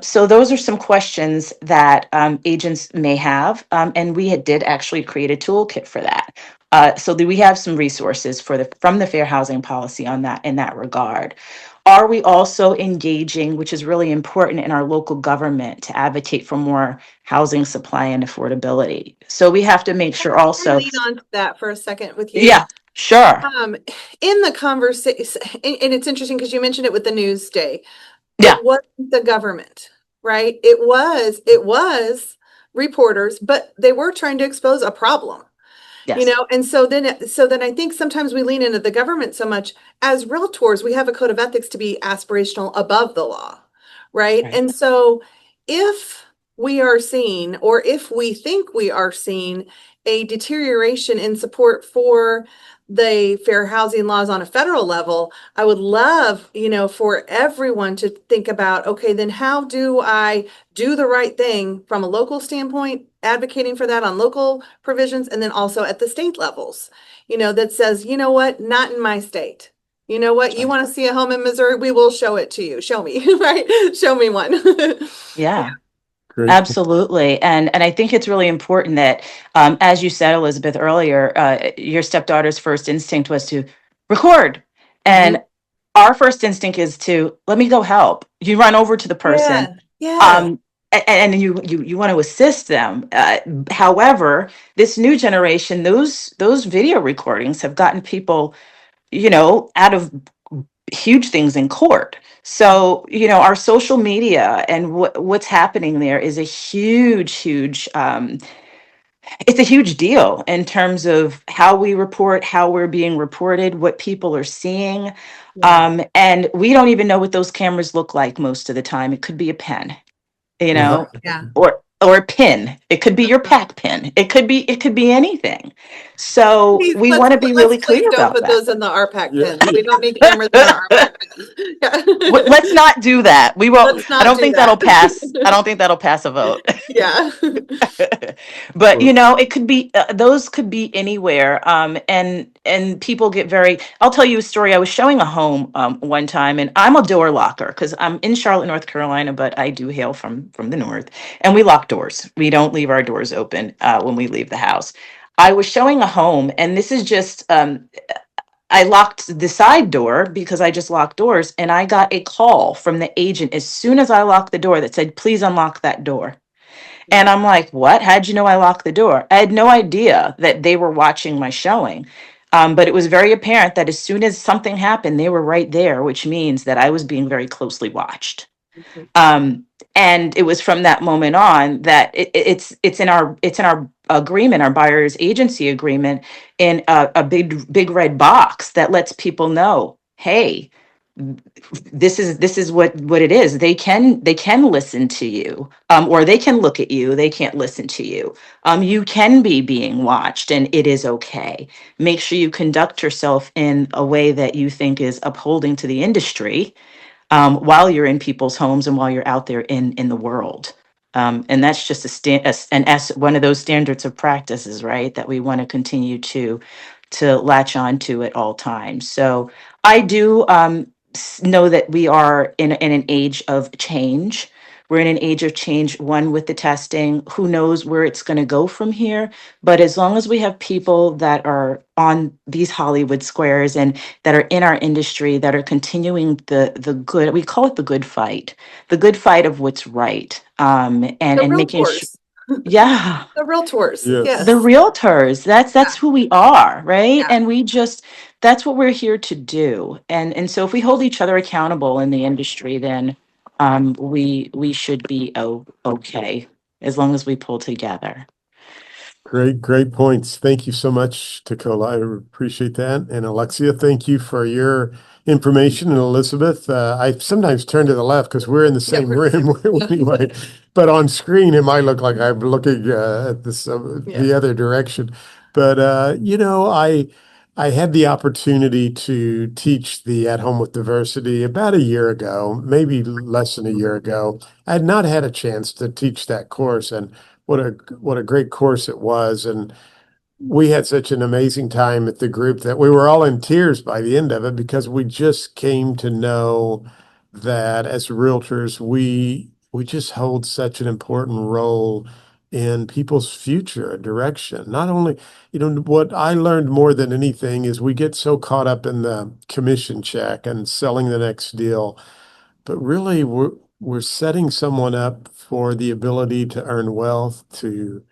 So those are some questions that agents may have, and did actually create a toolkit for that. So that we have some resources from the fair housing policy on that in that regard. Are we also engaging, which is really important in our local government, to advocate for more housing supply and affordability? So we have to make sure Can I also. lean on to that for a second with you? Yeah, sure. In the conversation, and it's interesting because you mentioned it with the news day. Yeah. It wasn't the government, right? It was reporters, but they were trying to expose a problem. Yes. And so then I think sometimes we lean into the government so much. As realtors, we have a code of ethics to be aspirational above the law, right? Right. And so if we are seeing, or if we think we are seeing a deterioration in support for the fair housing laws on a federal level, I would love, for everyone to think about, okay, then how do I do the right thing from a local standpoint, advocating for that on local provisions, and then also at the state levels, that says, you know what, not in my state. You know what, you want to see a home in Missouri, we will show it to you. Show me, right? Show me one. Yeah. Great. Absolutely. And I think it's really important that, as you said, Elizabeth, earlier, your stepdaughter's first instinct was to record. And our first instinct is to let me go help. You run over to the person. Yeah. And you want to assist them. However, this new generation, those video recordings have gotten people, out of huge things in court. So, our social media and what's happening there is a huge, it's a huge deal in terms of how we report, how we're being reported, what people are seeing. And we don't even know what those cameras look like most of the time. It could be a pen, Yeah. or a pin. It could be your pack pin. It could be anything. So Please, we want to be really please clear don't about put that. those in the RPAC Yeah. pins. We don't need cameras in our RPAC pins. Yeah. Let's not do that. We won't. Let's I not don't do think that'll pass. I that. don't think that'll pass a vote. Yeah. But it could be those could be anywhere. And people get very. I'll tell you a story. I was showing a home one time, and I'm a door locker because I'm in Charlotte, North Carolina, but I do hail from the north, and we lock doors. We don't leave our doors open when we leave the house. I was showing a home, and this is just I locked the side door because I just locked doors, and I got a call from the agent as soon as I locked the door that said, "Please unlock that door." And I'm like, "What? How'd you know I locked the door?" I had no idea that they were watching my showing. But it was very apparent that as soon as something happened, they were right there, which means that I was being very closely watched. Um, and it was from that moment on that it's in our agreement, our buyer's agency agreement, in a big red box that lets people know, hey, this is what it is. They can listen to you, or they can look at you. They can't listen to you. You can be being watched, and it is okay. Make sure you conduct yourself in a way that you think is upholding to the industry, while you're in people's homes and while you're out there in the world. And that's just one of those standards of practices, right? That we want to continue to latch on to at all times. So I do know that we are in an age of change. We're in an age of change, one with the testing. Who knows where it's going to go from here? But as long as we have people that are on these Hollywood squares and that are in our industry that are continuing the good, we call it the good fight of what's right, The and making sure, realtors. yeah, The realtors. Yes. the Yes. realtors, that's Yeah. who we are, right? Yeah. And that's what we're here to do. And so if we hold each other accountable in the industry, then we should be okay as long as we pull together. Great points. Thank you so much, Tikola. I appreciate that. And Alexia, thank you for your information. And Elizabeth, I sometimes turn to the left because we're in the Yeah, same room anyway. But on screen, it might look like I'm looking at this Yeah. the other direction. But I had the opportunity to teach the At Home with Diversity about a year ago, maybe less than a year ago. I had not had a chance to teach that course, and what a great course it was. And we had such an amazing time at the group that we were all in tears by the end of it because we just came to know that as realtors, we just hold such an important role in people's future and direction. Not only, what I learned more than anything is we get so caught up in the commission check and selling the next deal, but really we're setting someone up for the ability to earn wealth, to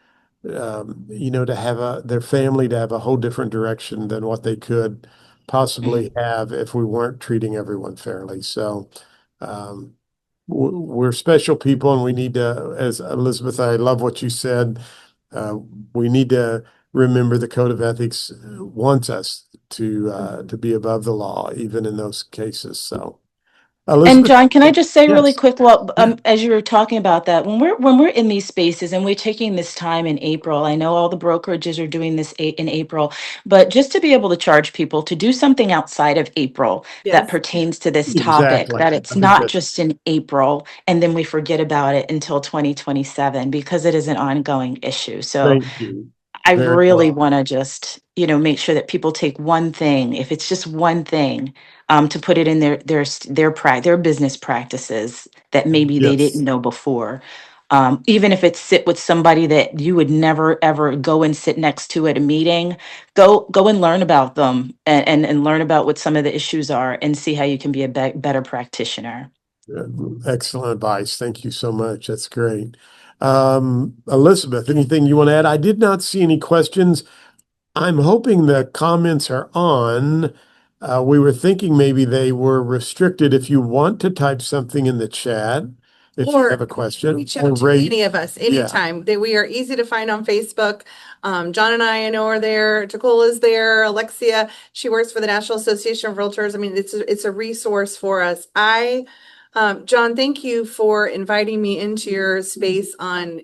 to have their family to have a whole different direction than what they could possibly have if we weren't treating everyone fairly. So um, we're special people, and we need to, as Elizabeth, I love what you said. Uh, we need to remember the code of ethics wants us to be above the law, even in those cases. So, And Elizabeth, John, can I just say really yes, quick, well, yeah, as you were talking about that, when we're in these spaces and we're taking this time in April, I know all the brokerages are doing this in April, but just to be able to charge people to do something outside of April that Yes. pertains to this topic, exactly. that it's I think not that's just in April and then we forget about it until 2027 because it is an ongoing issue. So thank you I very really well. want to just, make sure that people take one thing, if it's just one thing, to put it in their business practices that maybe they didn't Yes. know before. Even if it's sit with somebody that you would never ever go and sit next to at a meeting, go and learn about them and learn about what some of the issues are and see how you can be a better practitioner. Excellent advice. Thank you so much. That's great. Elizabeth, anything you want to add? I did not see any questions. I'm hoping the comments are on. We were thinking maybe they were restricted. If you want to type something in the chat, if you have Or a question, reach or out to rate, any of us yeah, anytime. We are easy to find on Facebook. John and I know, are there. Tikola's there. Alexia, she works for the National Association of Realtors. I mean, it's a resource for us. John, thank you for inviting me into your space on,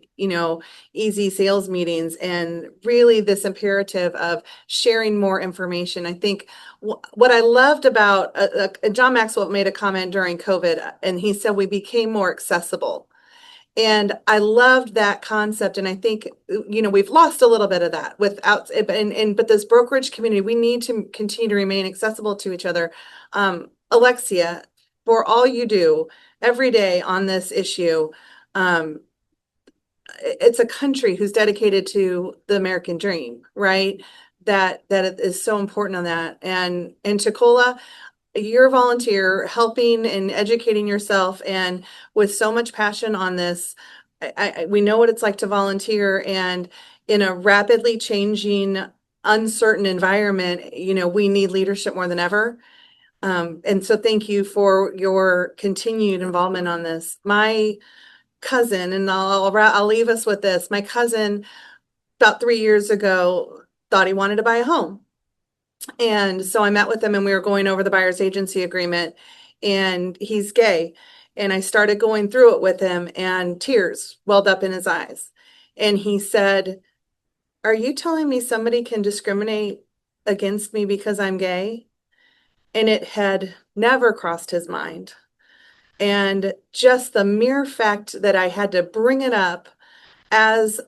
easy sales meetings and really this imperative of sharing more information. I think what I loved about John Maxwell made a comment during COVID, and he said we became more accessible. And I loved that concept. And I think, we've lost a little bit of that without, but this brokerage community, we need to continue to remain accessible to each other. Alexia, for all you do every day on this issue, um, it's a country who's dedicated to the American dream, right? That it is so important on that. And Tikola, you're a volunteer helping and educating yourself and with so much passion on this. We know what it's like to volunteer, and in a rapidly changing, uncertain environment, we need leadership more than ever. And so thank you for your continued involvement on this. My cousin, and I'll leave us with this. My cousin, about 3 years ago, thought he wanted to buy a home. And so I met with him and we were going over the buyer's agency agreement, and he's gay. And I started going through it with him, and tears welled up in his eyes. And he said, "Are you telling me somebody can discriminate against me because I'm gay?" And it had never crossed his mind. And just the mere fact that I had to bring it up as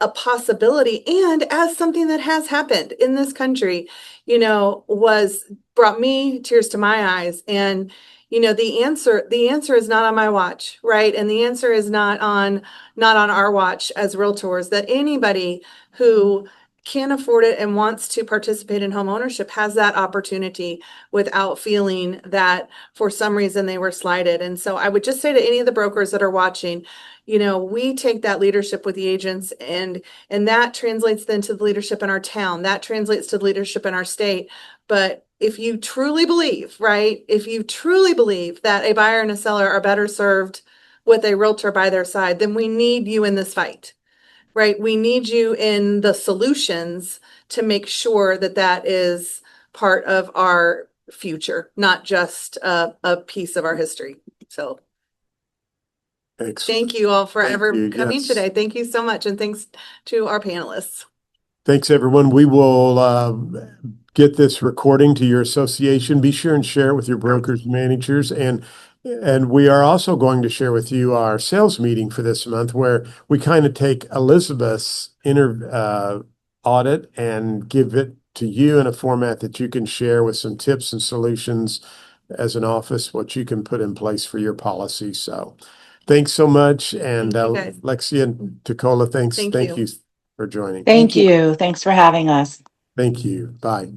a possibility and as something that has happened in this country, was brought me tears to my eyes. And the answer is not on my watch, right? And the answer is not on our watch as realtors, that anybody who can afford it and wants to participate in home ownership has that opportunity without feeling that for some reason they were slighted. And so I would just say to any of the brokers that are watching, we take that leadership with the agents, and that translates then to the leadership in our town. That translates to the leadership in our state. But if you truly believe, right, if you truly believe that a buyer and a seller are better served with a realtor by their side, then we need you in this fight. right? We need you in the solutions to make sure that that is part of our future, not just a piece of our history. So Excellent. thank you all for Thank ever you. coming Yes. today. Thank you so much. And thanks to our panelists. Thanks, everyone. We will get this recording to your association. Be sure and share it with your brokers, managers, and we are also going to share with you our sales meeting for this month, where we kind of take Elizabeth's audit and give it to you in a format that you can share with some tips and solutions as an office, what you can put in place for your policy. So thanks so much. And Thank you, guys. Alexia and Tikola, thank Thank you. you for joining. Thank you. Thanks for having us. Thank you. Bye.